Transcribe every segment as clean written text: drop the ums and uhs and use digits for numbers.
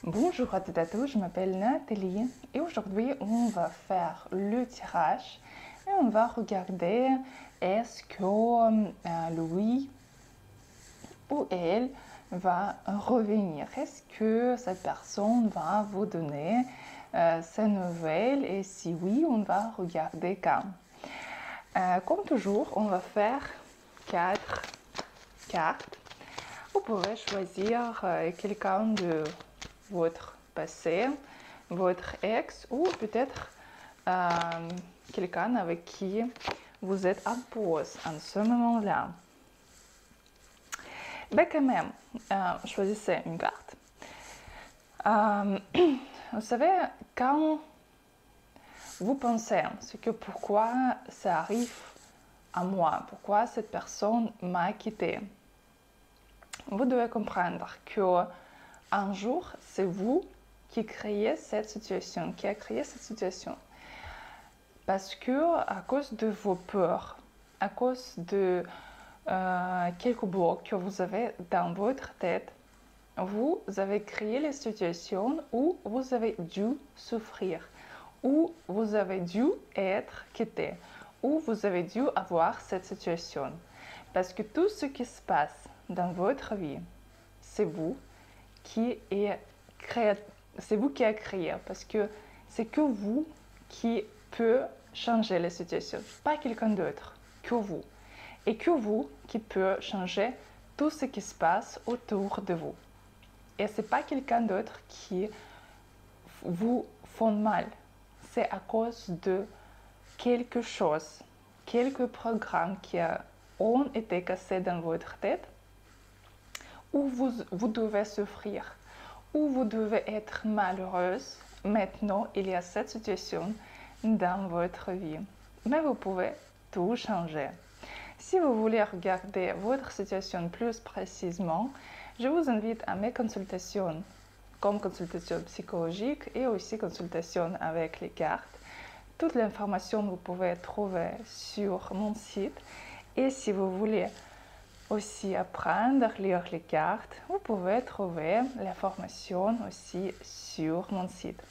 Bonjour à toutes et à tous, je m'appelle Nathalie et aujourd'hui on va faire le tirage et on va regarder est-ce que Louis ou elle va revenir. Est-ce que cette personne va vous donner ses nouvelles et si oui, on va regarder quand. Comme toujours, on va faire 4 cartes. Vous pouvez choisir quelqu'un de votre passé, votre ex ou peut-être quelqu'un avec qui vous êtes en pause en ce moment-là. Mais quand même, choisissez une carte. Vous savez, quand vous pensez que pourquoi ça arrive à moi, pourquoi cette personne m'a quitté, vous devez comprendre que un jour, c'est vous qui créez cette situation, qui a créé cette situation. Parce que à cause de vos peurs, à cause de quelques blocs que vous avez dans votre tête, vous avez créé les situations où vous avez dû souffrir, où vous avez dû être quitté, où vous avez dû avoir cette situation. Parce que tout ce qui se passe dans votre vie, c'est vous qui est créé, c'est vous qui avez créé, parce que c'est que vous qui peut changer la situation, pas quelqu'un d'autre, que vous. Et que vous qui peut changer tout ce qui se passe autour de vous. Et c'est pas quelqu'un d'autre qui vous font mal. C'est à cause de quelque chose, quelques programmes qui ont été cassés dans votre tête, où vous devez souffrir, où vous devez être malheureuse. Maintenant, il y a cette situation dans votre vie. Mais vous pouvez tout changer. Si vous voulez regarder votre situation plus précisément, je vous invite à mes consultations, comme consultation psychologique et aussi consultation avec les cartes. Toute l'information vous pouvez trouver sur mon site. Et si vous voulez aussi apprendre à lire les cartes, vous pouvez trouver l'information aussi sur mon site.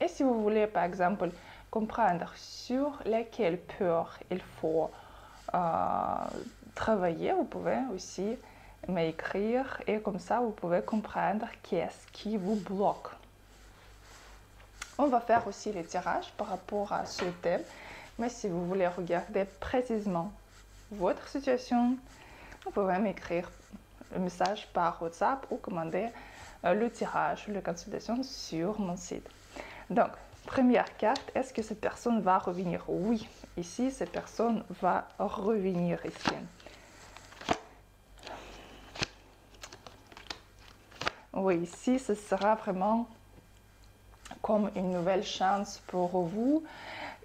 Et si vous voulez par exemple comprendre sur laquelle peur il faut travailler, vous pouvez aussi m'écrire et comme ça vous pouvez comprendre qu'est-ce qui vous bloque. On va faire aussi les tirages par rapport à ce thème, mais si vous voulez regarder précisément votre situation, vous pouvez m'écrire un message par WhatsApp ou commander le tirage, la consultation sur mon site. Donc, première carte, est-ce que cette personne va revenir? Oui, ici, cette personne va revenir ici. Oui, ici, ce sera vraiment comme une nouvelle chance pour vous.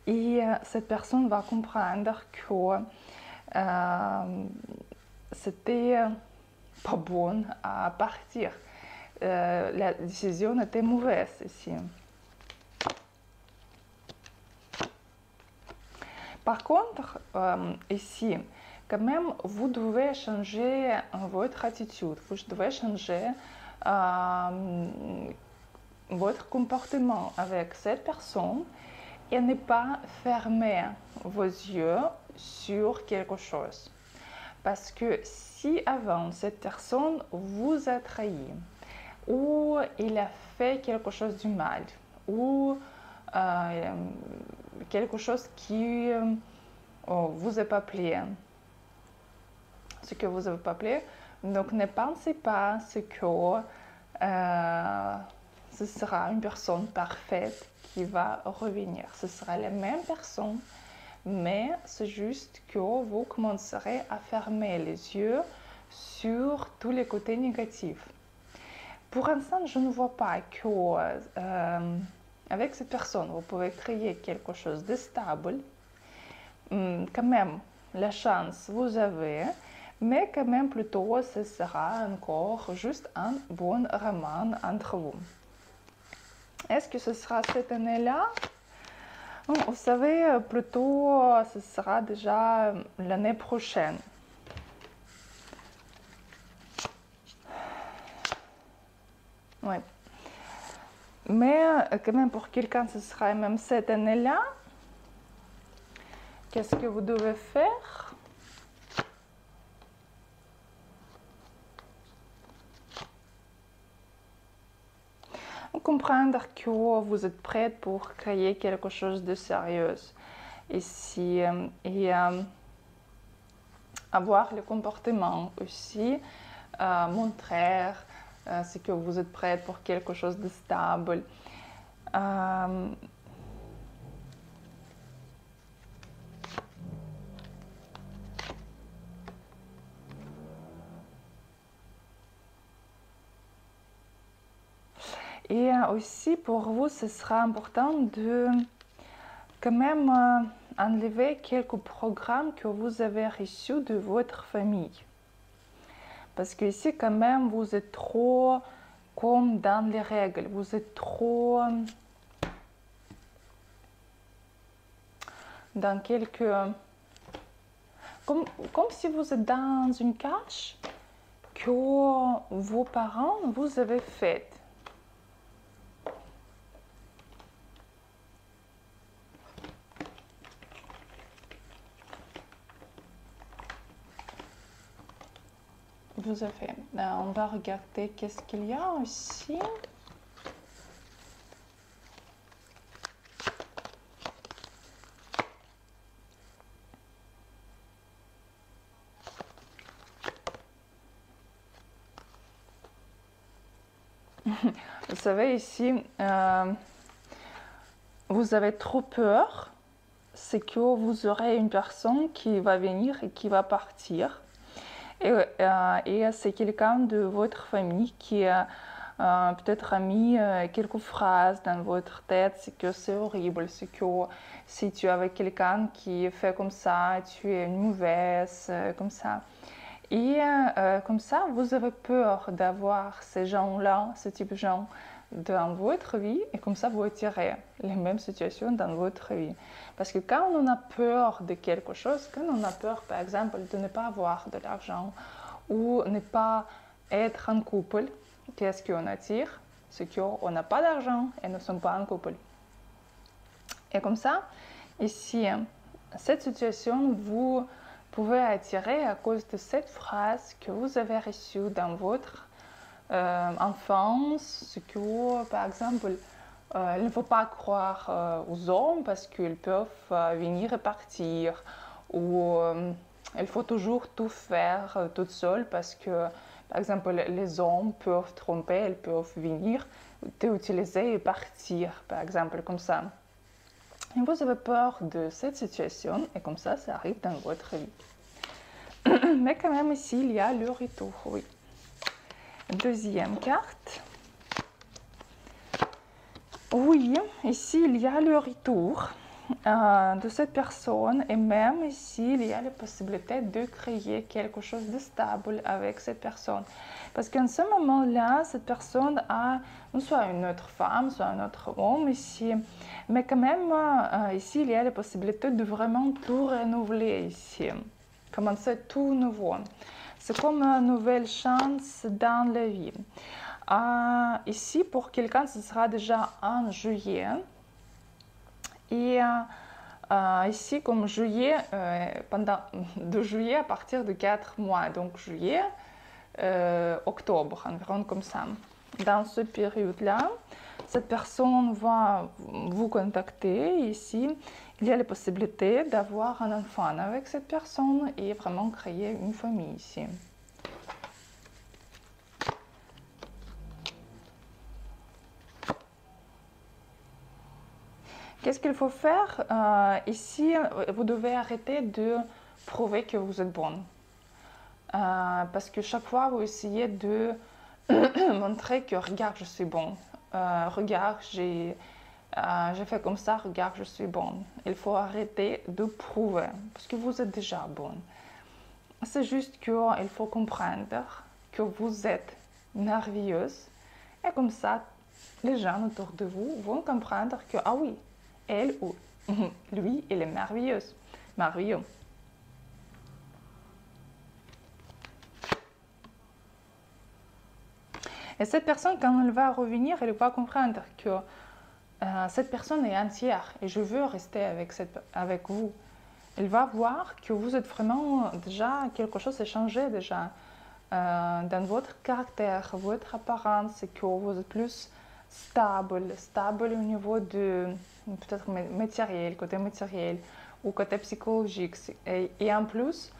Et cette personne va comprendre que c'était pas bon à partir. La décision était mauvaise ici. Par contre, ici, quand même, vous devez changer votre attitude, vous devez changer votre comportement avec cette personne et ne pas fermer vos yeux sur quelque chose. Parce que si avant cette personne vous a trahi, ou il a fait quelque chose de mal, ou quelque chose qui vous a pas plu, ce que vous avez pas plu, donc ne pensez pas que ce sera une personne parfaite qui va revenir. Ce sera la même personne, mais c'est juste que vous commencerez à fermer les yeux sur tous les côtés négatifs. Pour l'instant, je ne vois pas que avec cette personne, vous pouvez créer quelque chose de stable. Quand même, la chance, vous avez, mais quand même plutôt, ce sera encore juste un bon roman entre vous. Est-ce que ce sera cette année-là? Vous savez, plutôt, ce sera déjà l'année prochaine. Oui. Mais quand même, pour quelqu'un, ce sera même cette année-là. Qu'est-ce que vous devez faire? Comprendre que vous êtes prête pour créer quelque chose de sérieux ici et avoir le comportement aussi, montrer c'est que vous êtes prête pour quelque chose de stable. Et aussi pour vous, ce sera important de quand même enlever quelques programmes que vous avez reçus de votre famille. Parce que ici, quand même, vous êtes trop comme dans les règles. Vous êtes trop dans quelques... Comme si vous êtes dans une cage que vos parents vous avaient faite. Vous avez. On va regarder qu'est-ce qu'il y a aussi. Vous savez, ici, vous avez trop peur. C'est que vous aurez une personne qui va venir et qui va partir. Et c'est quelqu'un de votre famille qui peut-être a mis quelques phrases dans votre tête, c'est que c'est horrible, c'est que si tu es avec quelqu'un qui fait comme ça, tu es une mauvaise, comme ça. Et comme ça, vous avez peur d'avoir ces gens-là, ce type de gens dans votre vie, et comme ça, vous attirez les mêmes situations dans votre vie. Parce que quand on a peur de quelque chose, quand on a peur, par exemple, de ne pas avoir de l'argent ou ne pas être en couple, qu'est-ce qu'on attire? C'est qu'on n'a pas d'argent et nous ne sommes pas en couple. Et comme ça, ici, cette situation, vous pouvez attirer à cause de cette phrase que vous avez reçue dans votre enfance, ce que, par exemple, il ne faut pas croire aux hommes parce qu'ils peuvent venir et partir, ou il faut toujours tout faire toute seule parce que, par exemple, les hommes peuvent tromper, ils peuvent venir t'utiliser et partir, par exemple, comme ça. Et vous avez peur de cette situation et comme ça arrive dans votre vie. Mais quand même ici, il y a le retour, oui. Deuxième carte. Oui, ici, il y a le retour de cette personne et même ici, il y a la possibilité de créer quelque chose de stable avec cette personne. Parce qu'en ce moment-là, cette personne a soit une autre femme, soit un autre homme ici. Mais quand même, ici, il y a la possibilité de vraiment tout renouveler ici. Commencer tout nouveau. C'est comme une nouvelle chance dans la vie. Ici, pour quelqu'un, ce sera déjà en juillet. Et ici, comme juillet, de juillet à partir de 4 mois. Donc juillet, octobre, environ comme ça. Dans cette période-là, cette personne va vous contacter. Ici, il y a la possibilité d'avoir un enfant avec cette personne et vraiment créer une famille ici. Qu'est-ce qu'il faut faire ici? Vous devez arrêter de prouver que vous êtes bonne. Parce que chaque fois, vous essayez de montrer que regarde, je suis bon. Regarde, j'ai fait comme ça, regarde, je suis bonne. Il faut arrêter de prouver parce que vous êtes déjà bonne. C'est juste qu'il faut comprendre que vous êtes merveilleuse et comme ça, les gens autour de vous vont comprendre que, ah oui, elle ou lui, il est merveilleuse, merveilleux. Et cette personne, quand elle va revenir, elle va comprendre que cette personne est entière et je veux rester avec vous. Elle va voir que vous êtes vraiment déjà, quelque chose a changé déjà dans votre caractère, votre apparence, et que vous êtes plus stable au niveau de peut-être matériel, côté matériel ou côté psychologique. Et en plus,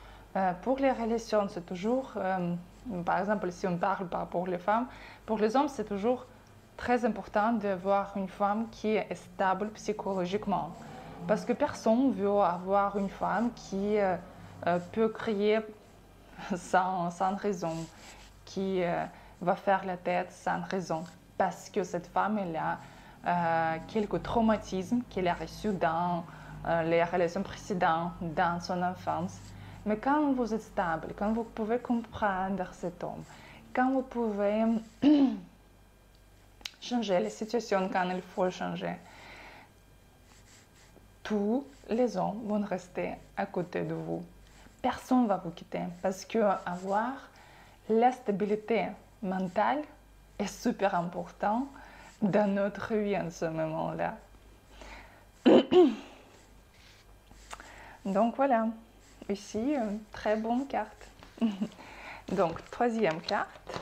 pour les relations, c'est toujours, par exemple, si on parle par rapport aux femmes, pour les hommes, c'est toujours très important d'avoir une femme qui est stable psychologiquement. Parce que personne ne veut avoir une femme qui peut crier sans raison, qui va faire la tête sans raison. Parce que cette femme, elle a quelques traumatismes qu'elle a reçus dans les relations précédentes, dans son enfance. Mais quand vous êtes stable, quand vous pouvez comprendre cet homme, quand vous pouvez changer les situations quand il faut changer, tous les hommes vont rester à côté de vous. Personne ne va vous quitter parce que avoir la stabilité mentale est super important dans notre vie en ce moment-là. Donc voilà, ici, une très bonne carte. Donc, troisième carte.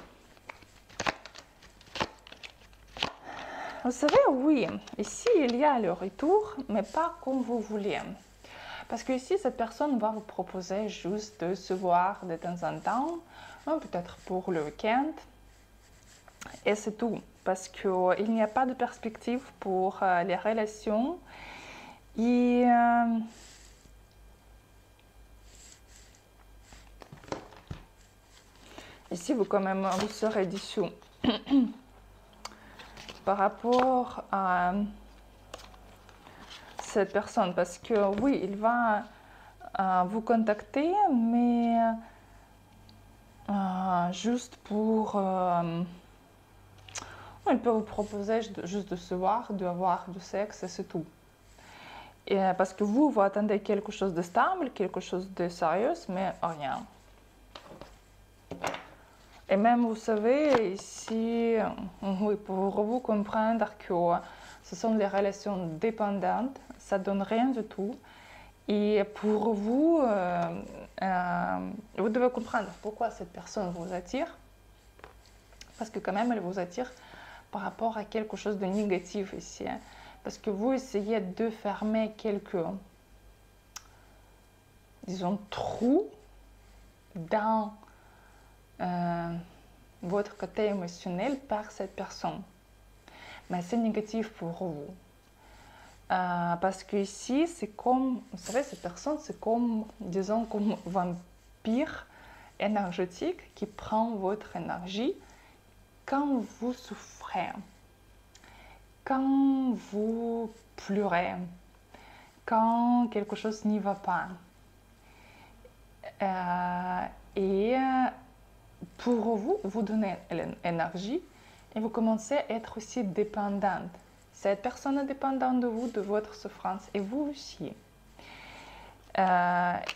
Vous savez, oui, ici, il y a le retour, mais pas comme vous voulez. Parce que ici, cette personne va vous proposer juste de se voir de temps en temps, peut-être pour le week-end, et c'est tout. Parce qu'il n'y a pas de perspective pour les relations. Et ici, vous serez déçu par rapport à cette personne. Parce que oui, il va vous contacter, mais juste pour... il peut vous proposer juste de se voir, d'avoir du sexe, et c'est tout. Et parce que vous attendez quelque chose de stable, quelque chose de sérieux, mais rien. Et même, vous savez, ici, oui, pour vous comprendre que ce sont des relations dépendantes, ça ne donne rien du tout. Et pour vous, vous devez comprendre pourquoi cette personne vous attire. Parce que quand même, elle vous attire par rapport à quelque chose de négatif ici. Parce que vous essayez de fermer quelques, disons, trous dans votre côté émotionnel par cette personne. Mais c'est négatif pour vous. Parce que ici, c'est comme, vous savez, cette personne, c'est comme, disons, comme un vampire énergétique qui prend votre énergie quand vous souffrez, quand vous pleurez, quand quelque chose n'y va pas. Et pour vous, vous donnez l'énergie et vous commencez à être aussi dépendante. Cette personne est dépendante de vous, de votre souffrance, et vous aussi.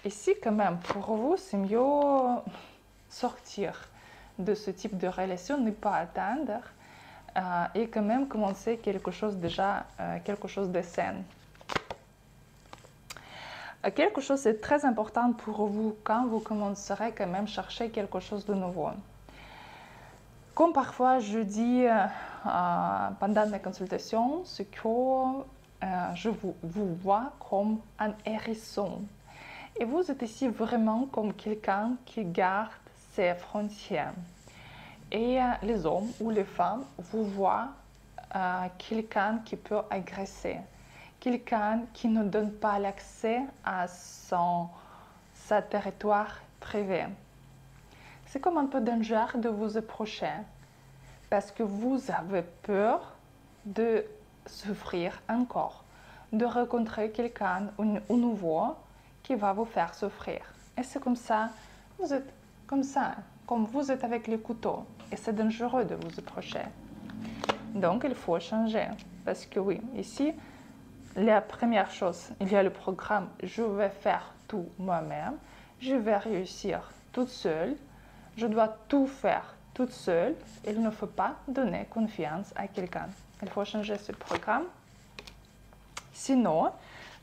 Ici, quand même, pour vous, c'est mieux sortir de ce type de relation, ne pas attendre, et quand même commencer quelque chose de sain. Quelque chose de très important pour vous quand vous commencerez quand même chercher quelque chose de nouveau. Comme parfois je dis pendant mes consultations, c'est que je vous vois comme un hérisson. Et vous êtes ici vraiment comme quelqu'un qui garde ses frontières. Et les hommes ou les femmes vous voient quelqu'un qui peut agresser. Quelqu'un qui ne donne pas l'accès à sa territoire privé. C'est comme un peu dangereux de vous approcher parce que vous avez peur de souffrir encore, de rencontrer quelqu'un au nouveau qui va vous faire souffrir. Et c'est comme ça, vous êtes comme ça, comme vous êtes avec le couteau. Et c'est dangereux de vous approcher. Donc il faut changer parce que oui, ici, la première chose, il y a le programme « Je vais faire tout moi-même, je vais réussir toute seule, je dois tout faire toute seule, il ne faut pas donner confiance à quelqu'un. Il faut changer ce programme. Sinon,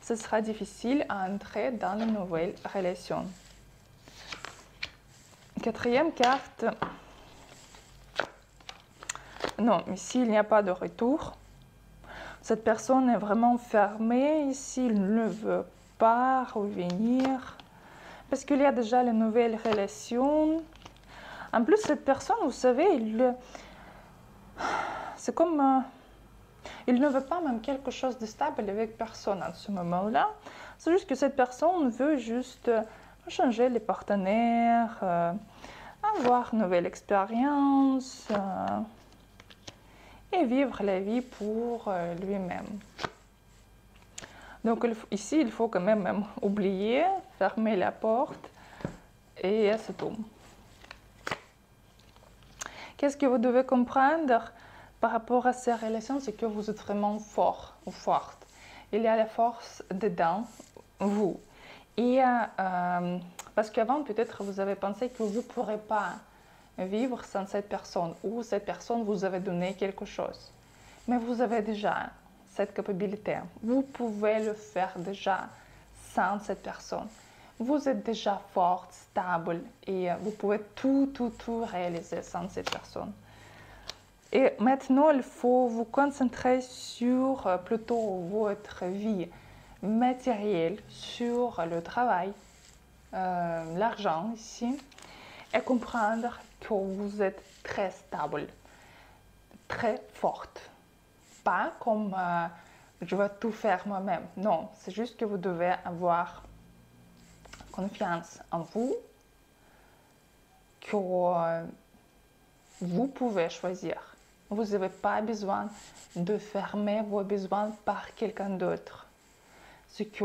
ce sera difficile à entrer dans une nouvelle relation. Quatrième carte. Non, ici, il n'y a pas de retour. Cette personne est vraiment fermée. Ici, il ne veut pas revenir. Parce qu'il y a déjà les nouvelles relations. En plus, cette personne, vous savez, c'est comme... il ne veut pas même quelque chose de stable avec personne à ce moment-là. C'est juste que cette personne veut juste changer les partenaires, avoir une nouvelle expérience et vivre la vie pour lui-même. Donc ici, il faut quand même oublier, fermer la porte et c'est tout. Qu'est-ce que vous devez comprendre par rapport à ces relations? C'est que vous êtes vraiment fort ou forte. Il y a la force dedans, vous. Et parce qu'avant, peut-être, vous avez pensé que vous ne pourrez pas vivre sans cette personne ou cette personne vous avait donné quelque chose. Mais vous avez déjà cette capacité. Vous pouvez le faire déjà sans cette personne. Vous êtes déjà forte, stable et vous pouvez tout réaliser sans cette personne. Et maintenant, il faut vous concentrer sur plutôt votre vie matérielle, sur le travail, l'argent ici, et comprendre que vous êtes très stable, très forte. Pas comme je vais tout faire moi-même. Non, c'est juste que vous devez avoir confiance en vous, que vous pouvez choisir. Vous n'avez pas besoin de fermer vos besoins par quelqu'un d'autre. C'est que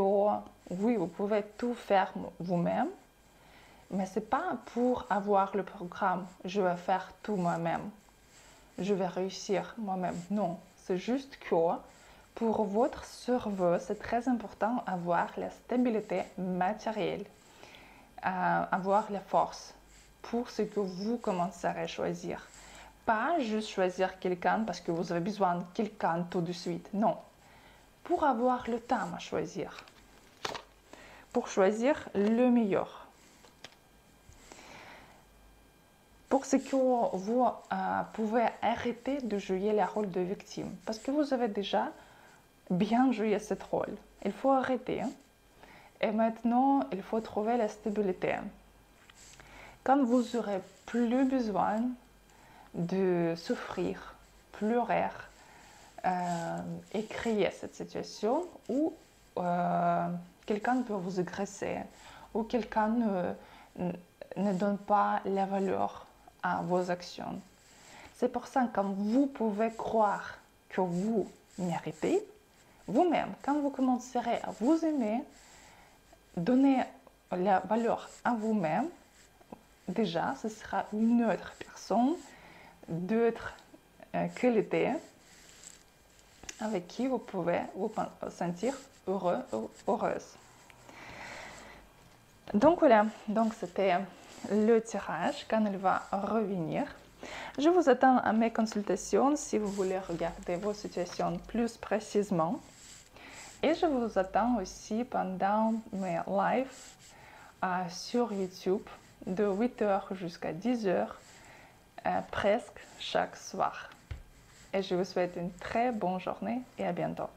oui, vous pouvez tout faire vous-même, mais ce n'est pas pour avoir le programme « je vais faire tout moi-même, je vais réussir moi-même ». Non, c'est juste que pour votre cerveau, c'est très important d'avoir la stabilité matérielle, avoir la force pour ce que vous commencerez à choisir. Pas juste choisir quelqu'un parce que vous avez besoin de quelqu'un tout de suite. Non. Pour avoir le temps à choisir. Pour choisir le meilleur. Pour ce que vous pouvez arrêter de jouer le rôle de victime. Parce que vous avez déjà bien joué ce rôle. Il faut arrêter. Et maintenant, il faut trouver la stabilité. Quand vous n'aurez plus besoin de souffrir, pleurer et créer cette situation où quelqu'un peut vous agresser ou quelqu'un ne donne pas la valeur à vos actions. C'est pour ça que quand vous pouvez croire que vous méritez, vous-même, quand vous commencerez à vous aimer, donner la valeur à vous-même, déjà, ce sera une autre personne, d'autres qualités avec qui vous pouvez vous sentir heureux ou heureuse. Donc voilà, donc c'était le tirage quand il va revenir. Je vous attends à mes consultations si vous voulez regarder vos situations plus précisément. Et je vous attends aussi pendant mes lives sur YouTube de 8h jusqu'à 10h, presque chaque soir. Et je vous souhaite une très bonne journée et à bientôt.